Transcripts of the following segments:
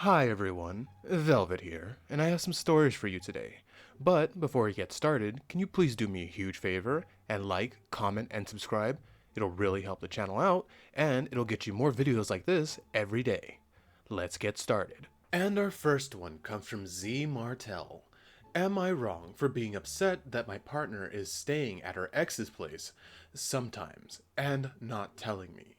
Hi everyone, Velvet here, and I have some stories for you today. But before we get started, can you please do me a huge favor and like, comment, and subscribe? It'll really help the channel out, and it'll get you more videos like this every day. Let's get started. And our first one comes from Z Martel. Am I wrong for being upset that my partner is staying at her ex's place sometimes and not telling me?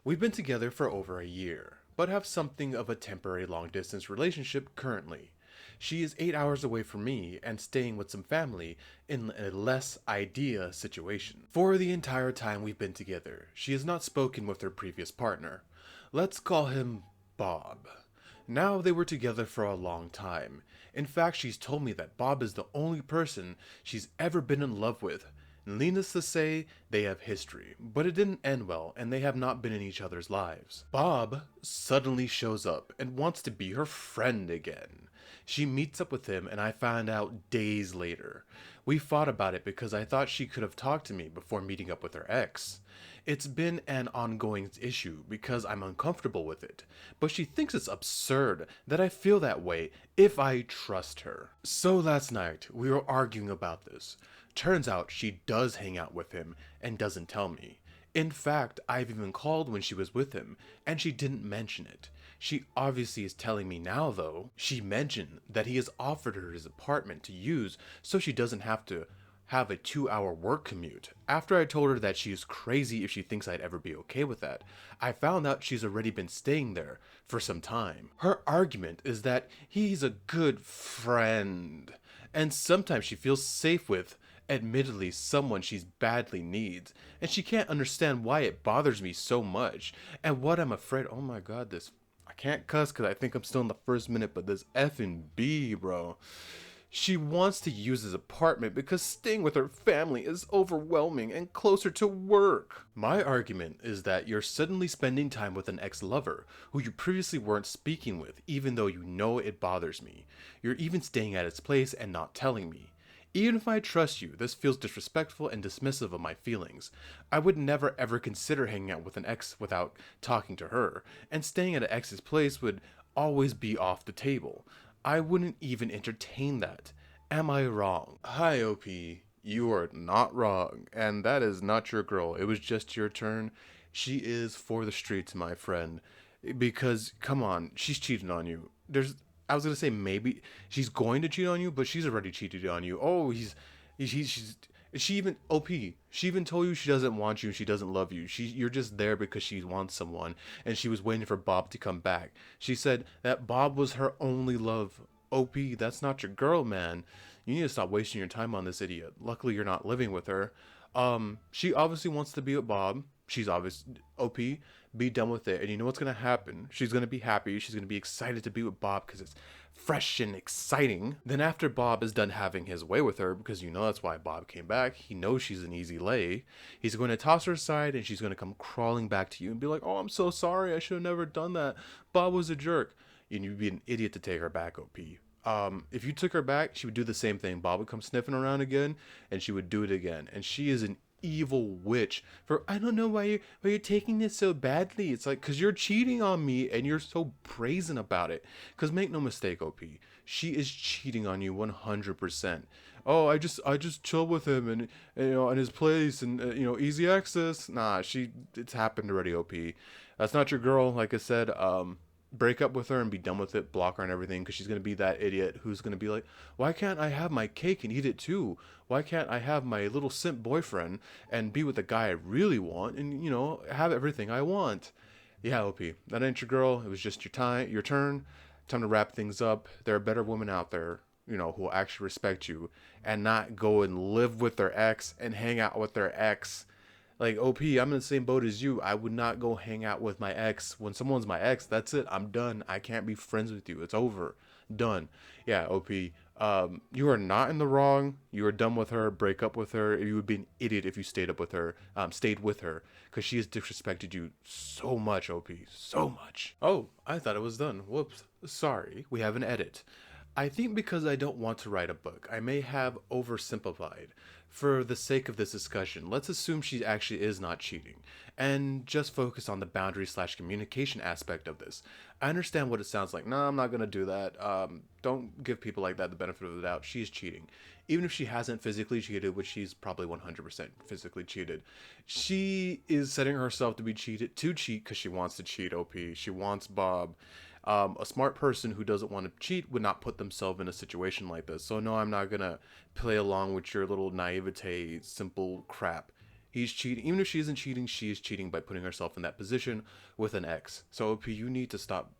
We've been together for over a year, but have something of a temporary long distance relationship currently. She is 8 hours away from me and staying with some family in a less ideal situation. For the entire time we've been together, she has not spoken with her previous partner. Let's call him Bob. Now they were together for a long time. In fact, she's told me that Bob is the only person she's ever been in love with. Needless to say, they have history, but it didn't end well and they have not been in each other's lives. Bob suddenly shows up and wants to be her friend again. She meets up with him and I find out days later. We fought about it because I thought she could have talked to me before meeting up with her ex. It's been an ongoing issue because I'm uncomfortable with it, but she thinks it's absurd that I feel that way if I trust her. So last night, we were arguing about this. Turns out she does hang out with him and doesn't tell me. In fact, I've even called when she was with him, and she didn't mention it. She obviously is telling me now, though. She mentioned that he has offered her his apartment to use so she doesn't have to have a 2-hour work commute. After I told her that she is crazy if she thinks I'd ever be okay with that, I found out she's already been staying there for some time. Her argument is that he's a good friend, and sometimes she feels safe with, admittedly, someone she badly needs, and she can't understand why it bothers me so much, and what I'm afraid. Oh my god, this. I can't cuss because I think I'm still in the first minute, but this effing B, bro. She wants to use his apartment because staying with her family is overwhelming and closer to work. My argument is that you're suddenly spending time with an ex-lover who you previously weren't speaking with, even though you know it bothers me. You're even staying at his place and not telling me. Even if I trust you, this feels disrespectful and dismissive of my feelings. I would never ever consider hanging out with an ex without talking to her, and staying at an ex's place would always be off the table. I wouldn't even entertain that. Am I wrong? Hi, OP. You are not wrong, and that is not your girl. It was just your turn. She is for the streets, my friend. Because, come on, she's cheating on you. I was gonna say maybe she's going to cheat on you, but she's already cheated on you. Oh, she even OP. She even told you she doesn't want you and she doesn't love you. You're just there because she wants someone and she was waiting for Bob to come back. She said that Bob was her only love. OP, that's not your girl, man. You need to stop wasting your time on this idiot. Luckily you're not living with her. She obviously wants to be with Bob. She's obvious. OP, be done with it. And you know what's gonna happen? She's gonna be happy. She's gonna be excited to be with Bob because it's fresh and exciting. Then after Bob is done having his way with her, because you know that's why Bob came back, he knows she's an easy lay, he's going to toss her aside and she's going to come crawling back to you and be like, oh, I'm so sorry, I should have never done that, Bob was a jerk. And you'd be an idiot to take her back, OP. If you took her back, she would do the same thing. Bob would come sniffing around again and she would do it again, and she is an evil witch. For I don't know why you're taking this so badly. It's like, because you're cheating on me and you're so brazen about it. Because make no mistake, OP, she is cheating on you 100%. Oh, I just chill with him and you know, in his place, and you know, easy access. Nah, it's happened already, OP. That's not your girl. Like I said, break up with her and be done with it, block her and everything, because she's going to be that idiot who's going to be like, why can't I have my cake and eat it too? Why can't I have my little simp boyfriend and be with the guy I really want and, you know, have everything I want? Yeah, OP, that ain't your girl. It was just your turn. Time to wrap things up. There are better women out there, you know, who will actually respect you and not go and live with their ex and hang out with their ex. Like, OP, I'm in the same boat as you. I would not go hang out with my ex. When someone's my ex, that's it. I'm done. I can't be friends with you. It's over. Done. Yeah, OP. You are not in the wrong. You are done with her. Break up with her. You would be an idiot if you stayed with her, because she has disrespected you so much, OP. So much. Oh, I thought it was done. Whoops. Sorry. We have an edit. I think because I don't want to write a book, I may have oversimplified. For the sake of this discussion, let's assume she actually is not cheating, and just focus on the boundary slash communication aspect of this. I understand what it sounds like. No, I'm not gonna do that. Don't give people like that the benefit of the doubt. She's cheating. Even if she hasn't physically cheated, which she's probably 100% physically cheated, she is setting herself to be cheated, to cheat because she wants to cheat, OP. She wants Bob. A smart person who doesn't want to cheat would not put themselves in a situation like this. So no, I'm not gonna play along with your little naivete, simple crap. He's cheating. Even if she isn't cheating, she is cheating by putting herself in that position with an ex. So OP, you need to stop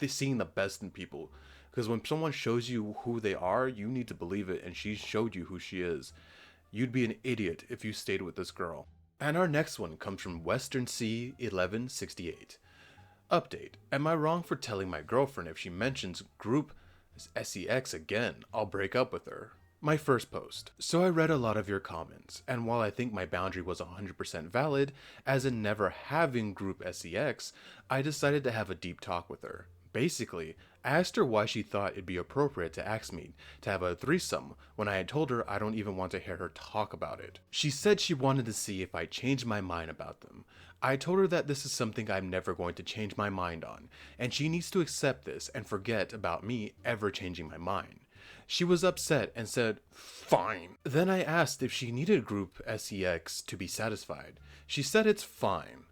seeing the best in people. Because when someone shows you who they are, you need to believe it, and she showed you who she is. You'd be an idiot if you stayed with this girl. And our next one comes from Western Sea 1168. Update. Am I wrong for telling my girlfriend if she mentions group SEX again, I'll break up with her? My first post. So I read a lot of your comments, and while I think my boundary was 100% valid, as in never having group SEX, I decided to have a deep talk with her. Basically, I asked her why she thought it'd be appropriate to ask me to have a threesome when I had told her I don't even want to hear her talk about it. She said she wanted to see if I changed my mind about them. I told her that this is something I'm never going to change my mind on, and she needs to accept this and forget about me ever changing my mind. She was upset and said, fine. Then I asked if she needed group SEX to be satisfied. She said it's fine.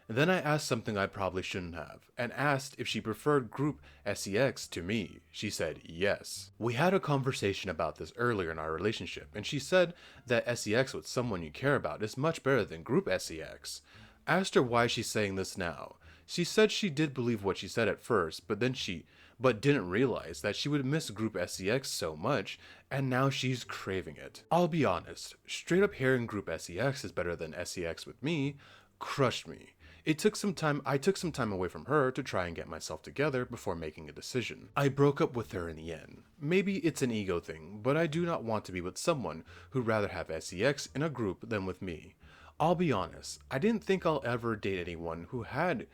Then I asked something I probably shouldn't have, and asked if she preferred group SEX to me. She said yes. We had a conversation about this earlier in our relationship, and she said that SEX with someone you care about is much better than group SEX. Asked her why she's saying this now. She said she did believe what she said at first, but didn't realize that she would miss group SEX so much, and now she's craving it. I'll be honest, straight up hearing group SEX is better than SEX with me crushed me. I took some time away from her to try and get myself together before making a decision. I broke up with her in the end. Maybe it's an ego thing, but I do not want to be with someone who'd rather have SEX in a group than with me. I'll be honest, I didn't think I'll ever date anyone who had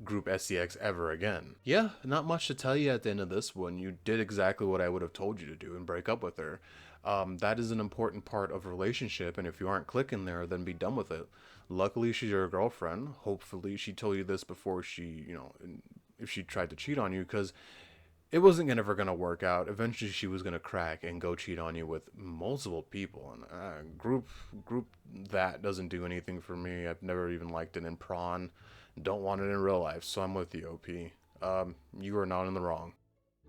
group SEX ever again. Yeah, not much to tell you at the end of this one. You did exactly what I would have told you to do and break up with her. That is an important part of a relationship, and if you aren't clicking there, then be done with it. Luckily, she's your girlfriend. Hopefully, she told you this before she, if she tried to cheat on you, because it wasn't ever gonna work out. Eventually, she was gonna crack and go cheat on you with multiple people. And group that doesn't do anything for me. I've never even liked it in prawn. Don't want it in real life, so I'm with you, OP. You are not in the wrong.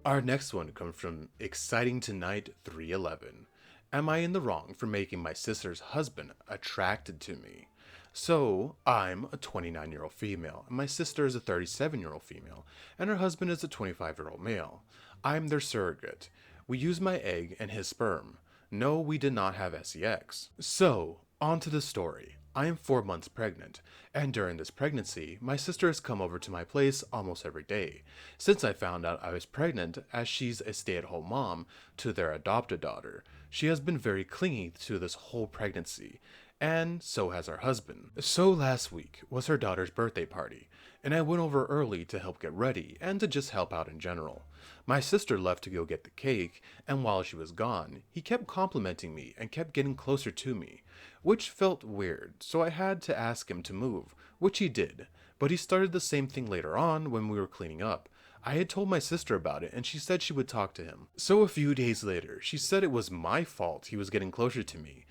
Our next one comes from Exciting Tonight 311. Am I in the wrong for making my sister's husband attracted to me? So, I'm a 29-year-old female, and my sister is a 37-year-old female, and her husband is a 25-year-old male. I'm their surrogate. We use my egg and his sperm. No, we did not have SEX. So, on to the story. I am 4 months pregnant, and during this pregnancy, my sister has come over to my place almost every day, since I found out I was pregnant, as she's a stay-at-home mom to their adopted daughter. She has been very clingy to this whole pregnancy, and so has her husband. So last week was her daughter's birthday party, and I went over early to help get ready and to just help out in general. My sister left to go get the cake, and while she was gone, he kept complimenting me and kept getting closer to me, which felt weird, so I had to ask him to move, which he did, but he started the same thing later on when we were cleaning up. I had told my sister about it, and she said she would talk to him. So a few days later, she said it was my fault he was getting closer to me,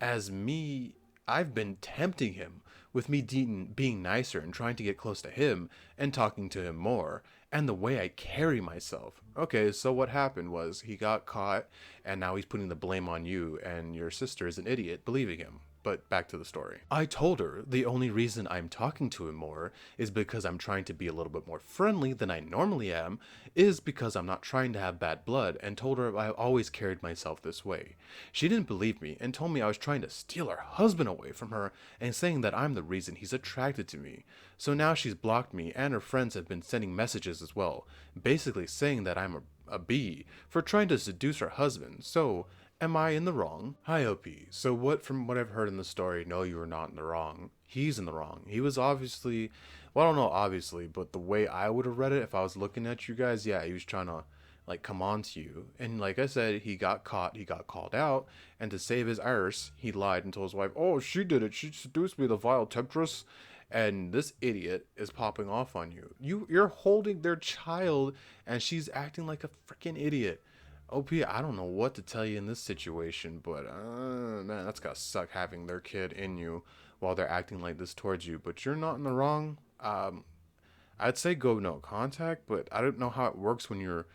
as me, I've been tempting him with me being nicer and trying to get close to him and talking to him more, and the way I carry myself. Okay, so what happened was he got caught, and now he's putting the blame on you, and your sister is an idiot believing him. But back to the story. I told her the only reason I'm talking to him more is because I'm trying to be a little bit more friendly than I normally am, is because I'm not trying to have bad blood, and told her I always carried myself this way. She didn't believe me and told me I was trying to steal her husband away from her and saying that I'm the reason he's attracted to me. So now she's blocked me, and her friends have been sending messages as well, basically saying that I'm a bee for trying to seduce her husband. So am I in the wrong? Hi, OP. So from what I've heard in the story, no, you were not in the wrong. He's in the wrong. He was obviously, well, I don't know obviously, but the way I would have read it if I was looking at you guys, yeah, he was trying to like come on to you. And like I said, he got caught, he got called out, and to save his arse, he lied and told his wife, "Oh, she did it. She seduced me, the vile temptress." And this idiot is popping off on you. You're holding their child, and she's acting like a freaking idiot. OP, I don't know what to tell you in this situation, but man, that's gotta suck having their kid in you while they're acting like this towards you. But you're not in the wrong. I'd say go no contact, but I don't know how it works when you're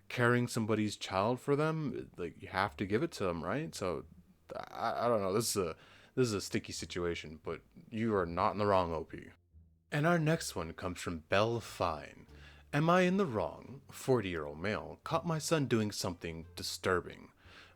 carrying somebody's child for them. Like you have to give it to them, right? So I don't know. This is a sticky situation, but you are not in the wrong, OP. And our next one comes from Belle Fine. Am I in the wrong? 40-year-old male caught my son doing something disturbing.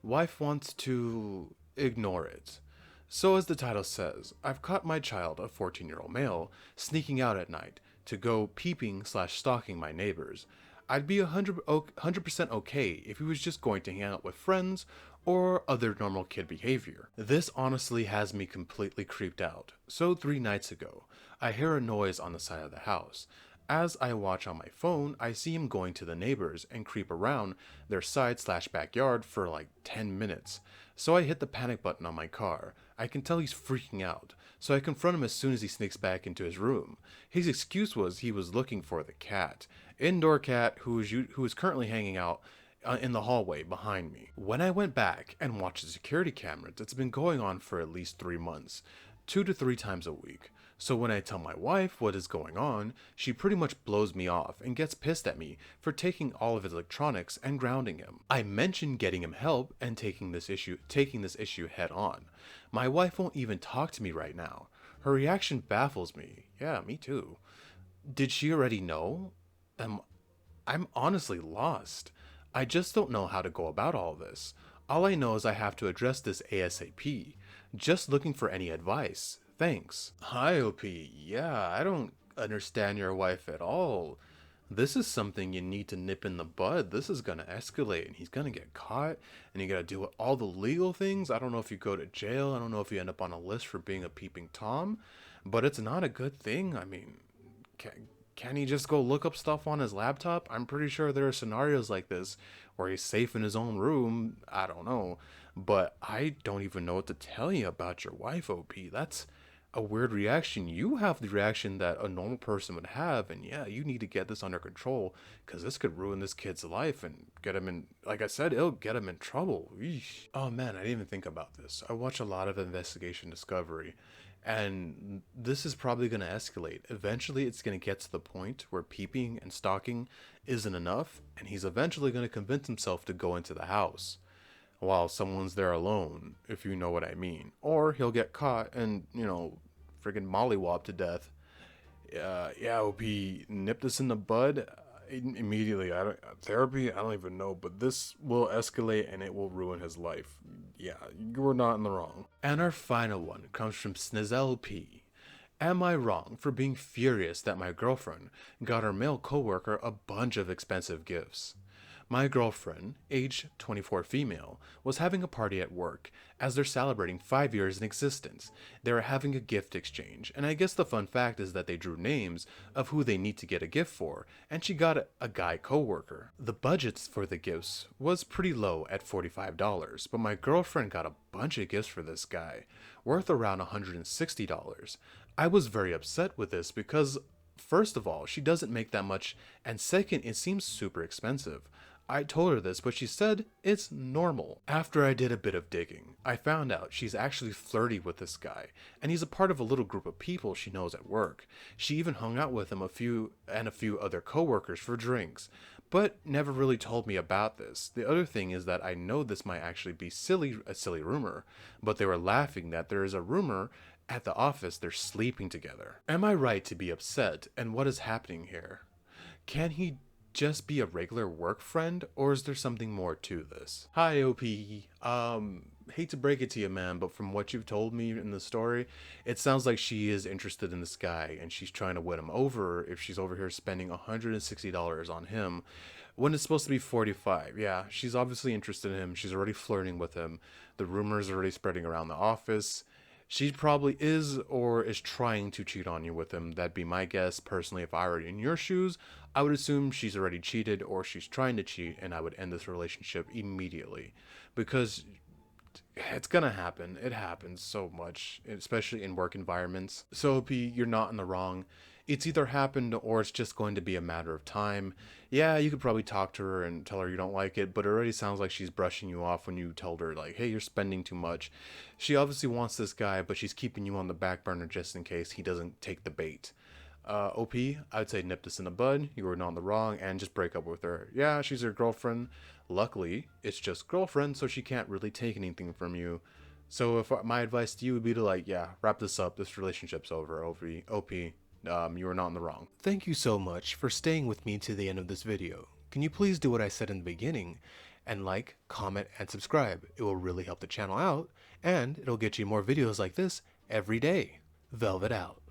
Wife wants to ignore it. So, as the title says, I've caught my child, a 14-year-old male, sneaking out at night to go peeping slash stalking my neighbors. I'd be 100% okay if he was just going to hang out with friends or other normal kid behavior. This honestly has me completely creeped out. So 3 nights ago, I hear a noise on the side of the house. As I watch on my phone, I see him going to the neighbors and creep around their side slash backyard for like 10 minutes. So I hit the panic button on my car. I can tell he's freaking out, so I confront him as soon as he sneaks back into his room. His excuse was he was looking for the cat, indoor cat who is currently hanging out in the hallway behind me. When I went back and watched the security cameras, it's been going on for at least 3 months, 2 to 3 times a week. So when I tell my wife what is going on, she pretty much blows me off and gets pissed at me for taking all of his electronics and grounding him. I mentioned getting him help and taking this issue head on. My wife won't even talk to me right now. Her reaction baffles me. Yeah, me too. Did she already know? Am I'm honestly lost. I just don't know how to go about all this. All I know is I have to address this ASAP. Just looking for any advice. Thanks. Hi, OP. Yeah, I don't understand your wife at all. This is something you need to nip in the bud. This is gonna escalate and he's gonna get caught and you gotta deal with all the legal things. I don't know if you go to jail. I don't know if you end up on a list for being a peeping Tom, but it's not a good thing. I mean, can he just go look up stuff on his laptop? I'm pretty sure there are scenarios like this where he's safe in his own room. I don't know. But I don't even know what to tell you about your wife, OP. That's a weird reaction. You have the reaction that a normal person would have. And yeah, you need to get this under control because this could ruin this kid's life and get him in, like I said, it'll get him in trouble. Eesh. Oh man, I didn't even think about this. I watch a lot of Investigation Discovery. And this is probably going to escalate. Eventually, it's going to get to the point where peeping and stalking isn't enough, and he's eventually going to convince himself to go into the house while someone's there alone, if you know what I mean. Or he'll get caught and, friggin' mollywopped to death. Yeah, OP, nip this in the bud immediately. I don't therapy. I don't even know, but this will escalate and it will ruin his life. Yeah, you were not in the wrong. And our final one comes from Snizel P. Am I wrong for being furious that my girlfriend got her male coworker a bunch of expensive gifts? My girlfriend, age 24 female, was having a party at work as they're celebrating 5 years in existence. They were having a gift exchange, and I guess the fun fact is that they drew names of who they need to get a gift for, and she got a guy coworker. The budgets for the gifts was pretty low at $45, but my girlfriend got a bunch of gifts for this guy, worth around $160. I was very upset with this because first of all, she doesn't make that much, and second, it seems super expensive. I told her this, but she said it's normal. After I did a bit of digging, I found out she's actually flirty with this guy, and he's a part of a little group of people she knows at work. She even hung out with him a few other coworkers for drinks, but never really told me about this. The other thing is that I know this might actually be a silly rumor, but they were laughing that there is a rumor at the office they're sleeping together. Am I right to be upset, and what is happening here? Can he just be a regular work friend, or is there something more to this? Hi, OP. Hate to break it to you, man, but from what you've told me in the story, it sounds like she is interested in this guy, and she's trying to win him over if she's over here spending $160 on him when it's supposed to be 45. Yeah, she's obviously interested in him. She's already flirting with him. The rumors are already spreading around the office. She probably is or is trying to cheat on you with him. That'd be my guess. Personally, if I were in your shoes, I would assume she's already cheated or she's trying to cheat, and I would end this relationship immediately. Because it's gonna happen. It happens so much, especially in work environments. So, P, you're not in the wrong. It's either happened or it's just going to be a matter of time. Yeah, you could probably talk to her and tell her you don't like it, but it already sounds like she's brushing you off when you told her, like, hey, you're spending too much. She obviously wants this guy, but she's keeping you on the back burner just in case he doesn't take the bait. OP, I'd say nip this in the bud. You were not in the wrong, and just break up with her. Yeah, she's your girlfriend. Luckily, it's just girlfriend, so she can't really take anything from you. So if my advice to you would be to like, yeah, wrap this up. This relationship's over. OP, you were not in the wrong. Thank you so much for staying with me to the end of this video. Can you please do what I said in the beginning and like, comment, and subscribe? It will really help the channel out, and it'll get you more videos like this every day. Velvet out.